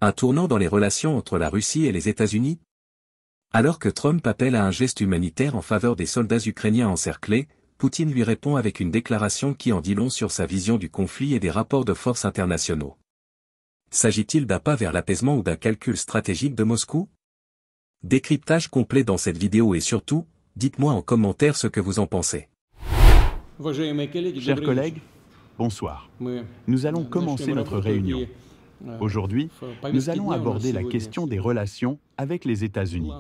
Un tournant dans les relations entre la Russie et les États-Unis? Alors que Trump appelle à un geste humanitaire en faveur des soldats ukrainiens encerclés, Poutine lui répond avec une déclaration qui en dit long sur sa vision du conflit et des rapports de force internationaux. S'agit-il d'un pas vers l'apaisement ou d'un calcul stratégique de Moscou? Décryptage complet dans cette vidéo et surtout, dites-moi en commentaire ce que vous en pensez. Chers collègues, bonsoir. Nous allons commencer notre réunion. Aujourd'hui, nous allons aborder la question des relations avec les États-Unis.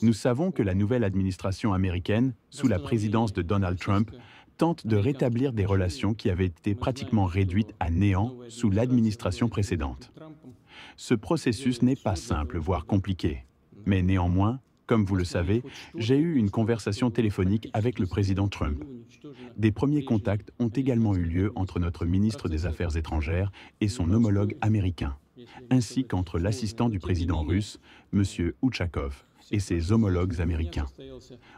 Nous savons que la nouvelle administration américaine, sous la présidence de Donald Trump, tente de rétablir des relations qui avaient été pratiquement réduites à néant sous l'administration précédente. Ce processus n'est pas simple, voire compliqué. Mais néanmoins, comme vous le savez, j'ai eu une conversation téléphonique avec le président Trump. Des premiers contacts ont également eu lieu entre notre ministre des Affaires étrangères et son homologue américain, ainsi qu'entre l'assistant du président russe, M. Utchakov, et ses homologues américains.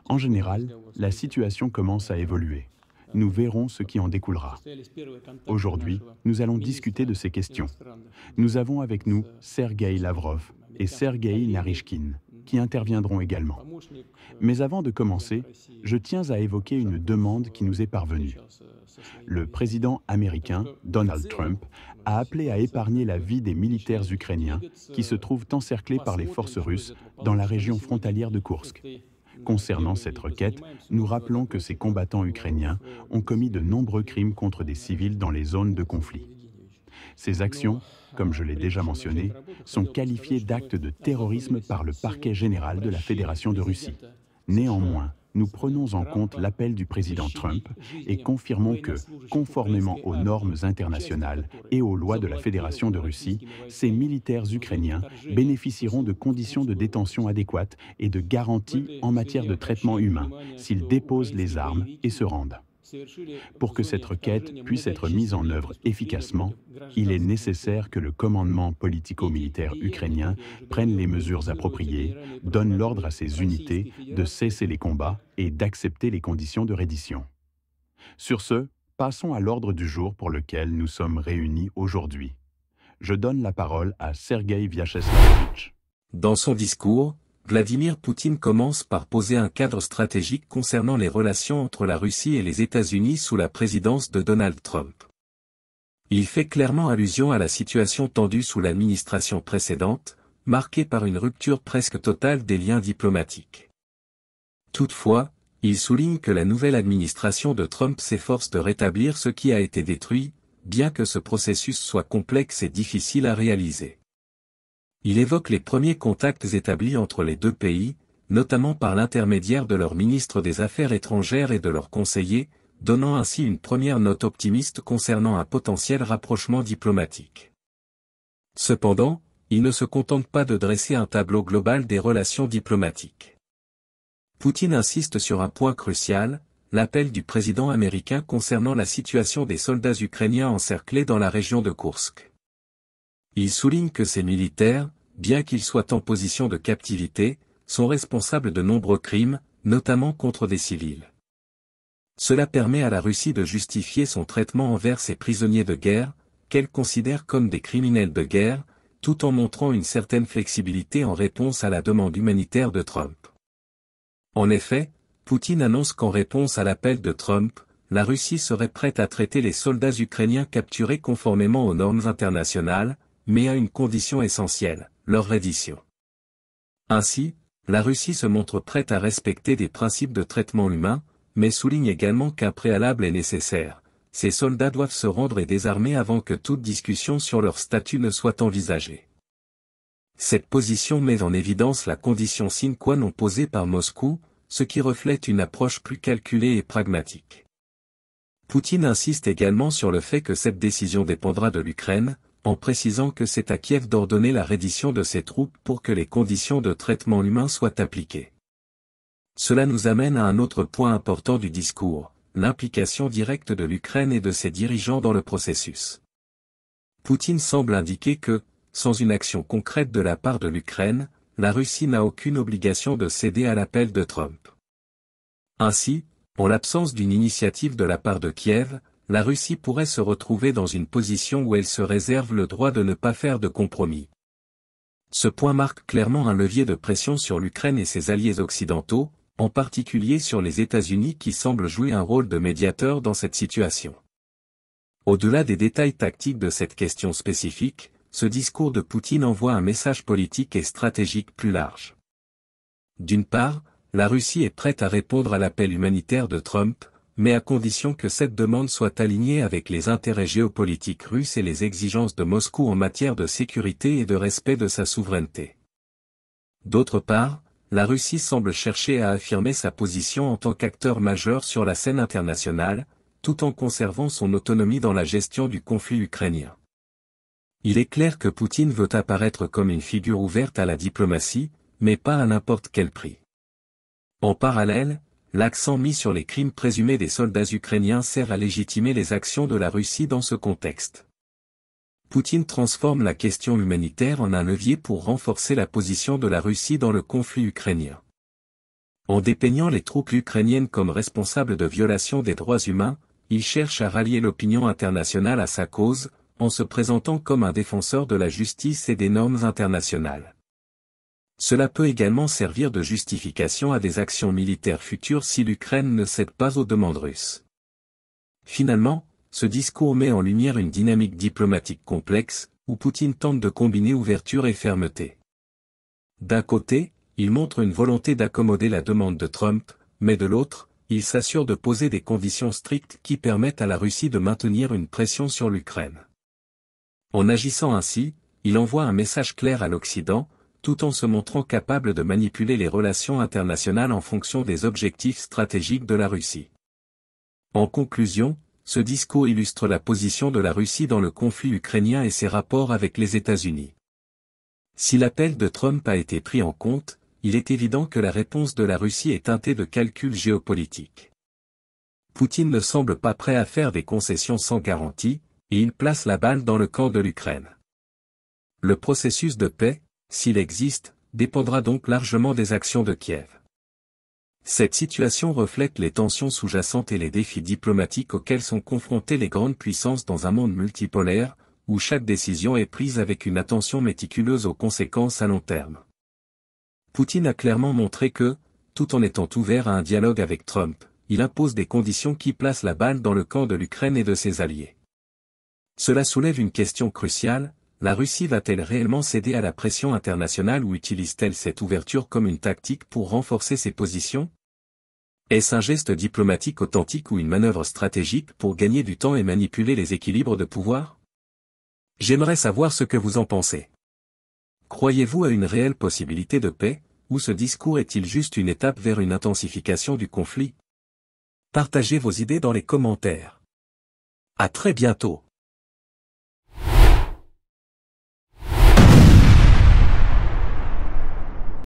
En général, la situation commence à évoluer. Nous verrons ce qui en découlera. Aujourd'hui, nous allons discuter de ces questions. Nous avons avec nous Sergueï Lavrov et Sergueï Naryshkin, qui interviendront également. Mais avant de commencer, je tiens à évoquer une demande qui nous est parvenue. Le président américain, Donald Trump, a appelé à épargner la vie des militaires ukrainiens qui se trouvent encerclés par les forces russes dans la région frontalière de Koursk. Concernant cette requête, nous rappelons que ces combattants ukrainiens ont commis de nombreux crimes contre des civils dans les zones de conflit. Ces actions, comme je l'ai déjà mentionné, sont qualifiées d'actes de terrorisme par le parquet général de la Fédération de Russie. Néanmoins, nous prenons en compte l'appel du président Trump et confirmons que, conformément aux normes internationales et aux lois de la Fédération de Russie, ces militaires ukrainiens bénéficieront de conditions de détention adéquates et de garanties en matière de traitement humain s'ils déposent les armes et se rendent. Pour que cette requête puisse être mise en œuvre efficacement, il est nécessaire que le commandement politico-militaire ukrainien prenne les mesures appropriées, donne l'ordre à ses unités de cesser les combats et d'accepter les conditions de reddition. Sur ce, passons à l'ordre du jour pour lequel nous sommes réunis aujourd'hui. Je donne la parole à Sergueï Vyacheslavovitch. Dans son discours, Vladimir Poutine commence par poser un cadre stratégique concernant les relations entre la Russie et les États-Unis sous la présidence de Donald Trump. Il fait clairement allusion à la situation tendue sous l'administration précédente, marquée par une rupture presque totale des liens diplomatiques. Toutefois, il souligne que la nouvelle administration de Trump s'efforce de rétablir ce qui a été détruit, bien que ce processus soit complexe et difficile à réaliser. Il évoque les premiers contacts établis entre les deux pays, notamment par l'intermédiaire de leur ministre des Affaires étrangères et de leurs conseillers, donnant ainsi une première note optimiste concernant un potentiel rapprochement diplomatique. Cependant, il ne se contente pas de dresser un tableau global des relations diplomatiques. Poutine insiste sur un point crucial, l'appel du président américain concernant la situation des soldats ukrainiens encerclés dans la région de Koursk. Il souligne que ces militaires, bien qu'ils soient en position de captivité, sont responsables de nombreux crimes, notamment contre des civils. Cela permet à la Russie de justifier son traitement envers ces prisonniers de guerre, qu'elle considère comme des criminels de guerre, tout en montrant une certaine flexibilité en réponse à la demande humanitaire de Trump. En effet, Poutine annonce qu'en réponse à l'appel de Trump, la Russie serait prête à traiter les soldats ukrainiens capturés conformément aux normes internationales, mais à une condition essentielle, leur reddition. Ainsi, la Russie se montre prête à respecter des principes de traitement humain, mais souligne également qu'un préalable est nécessaire. Ces soldats doivent se rendre et désarmer avant que toute discussion sur leur statut ne soit envisagée. Cette position met en évidence la condition sine qua non posée par Moscou, ce qui reflète une approche plus calculée et pragmatique. Poutine insiste également sur le fait que cette décision dépendra de l'Ukraine, en précisant que c'est à Kiev d'ordonner la reddition de ses troupes pour que les conditions de traitement humain soient appliquées. Cela nous amène à un autre point important du discours, l'implication directe de l'Ukraine et de ses dirigeants dans le processus. Poutine semble indiquer que, sans une action concrète de la part de l'Ukraine, la Russie n'a aucune obligation de céder à l'appel de Trump. Ainsi, en l'absence d'une initiative de la part de Kiev, la Russie pourrait se retrouver dans une position où elle se réserve le droit de ne pas faire de compromis. Ce point marque clairement un levier de pression sur l'Ukraine et ses alliés occidentaux, en particulier sur les États-Unis qui semblent jouer un rôle de médiateur dans cette situation. Au-delà des détails tactiques de cette question spécifique, ce discours de Poutine envoie un message politique et stratégique plus large. D'une part, la Russie est prête à répondre à l'appel humanitaire de Trump, mais à condition que cette demande soit alignée avec les intérêts géopolitiques russes et les exigences de Moscou en matière de sécurité et de respect de sa souveraineté. D'autre part, la Russie semble chercher à affirmer sa position en tant qu'acteur majeur sur la scène internationale, tout en conservant son autonomie dans la gestion du conflit ukrainien. Il est clair que Poutine veut apparaître comme une figure ouverte à la diplomatie, mais pas à n'importe quel prix. En parallèle, l'accent mis sur les crimes présumés des soldats ukrainiens sert à légitimer les actions de la Russie dans ce contexte. Poutine transforme la question humanitaire en un levier pour renforcer la position de la Russie dans le conflit ukrainien. En dépeignant les troupes ukrainiennes comme responsables de violations des droits humains, il cherche à rallier l'opinion internationale à sa cause, en se présentant comme un défenseur de la justice et des normes internationales. Cela peut également servir de justification à des actions militaires futures si l'Ukraine ne cède pas aux demandes russes. Finalement, ce discours met en lumière une dynamique diplomatique complexe, où Poutine tente de combiner ouverture et fermeté. D'un côté, il montre une volonté d'accommoder la demande de Trump, mais de l'autre, il s'assure de poser des conditions strictes qui permettent à la Russie de maintenir une pression sur l'Ukraine. En agissant ainsi, il envoie un message clair à l'Occident, tout en se montrant capable de manipuler les relations internationales en fonction des objectifs stratégiques de la Russie. En conclusion, ce discours illustre la position de la Russie dans le conflit ukrainien et ses rapports avec les États-Unis. Si l'appel de Trump a été pris en compte, il est évident que la réponse de la Russie est teintée de calculs géopolitiques. Poutine ne semble pas prêt à faire des concessions sans garantie, et il place la balle dans le camp de l'Ukraine. Le processus de paix, s'il existe, dépendra donc largement des actions de Kiev. Cette situation reflète les tensions sous-jacentes et les défis diplomatiques auxquels sont confrontées les grandes puissances dans un monde multipolaire, où chaque décision est prise avec une attention méticuleuse aux conséquences à long terme. Poutine a clairement montré que, tout en étant ouvert à un dialogue avec Trump, il impose des conditions qui placent la balle dans le camp de l'Ukraine et de ses alliés. Cela soulève une question cruciale: la Russie va-t-elle réellement céder à la pression internationale ou utilise-t-elle cette ouverture comme une tactique pour renforcer ses positions? Est-ce un geste diplomatique authentique ou une manœuvre stratégique pour gagner du temps et manipuler les équilibres de pouvoir? J'aimerais savoir ce que vous en pensez. Croyez-vous à une réelle possibilité de paix, ou ce discours est-il juste une étape vers une intensification du conflit? Partagez vos idées dans les commentaires. À très bientôt.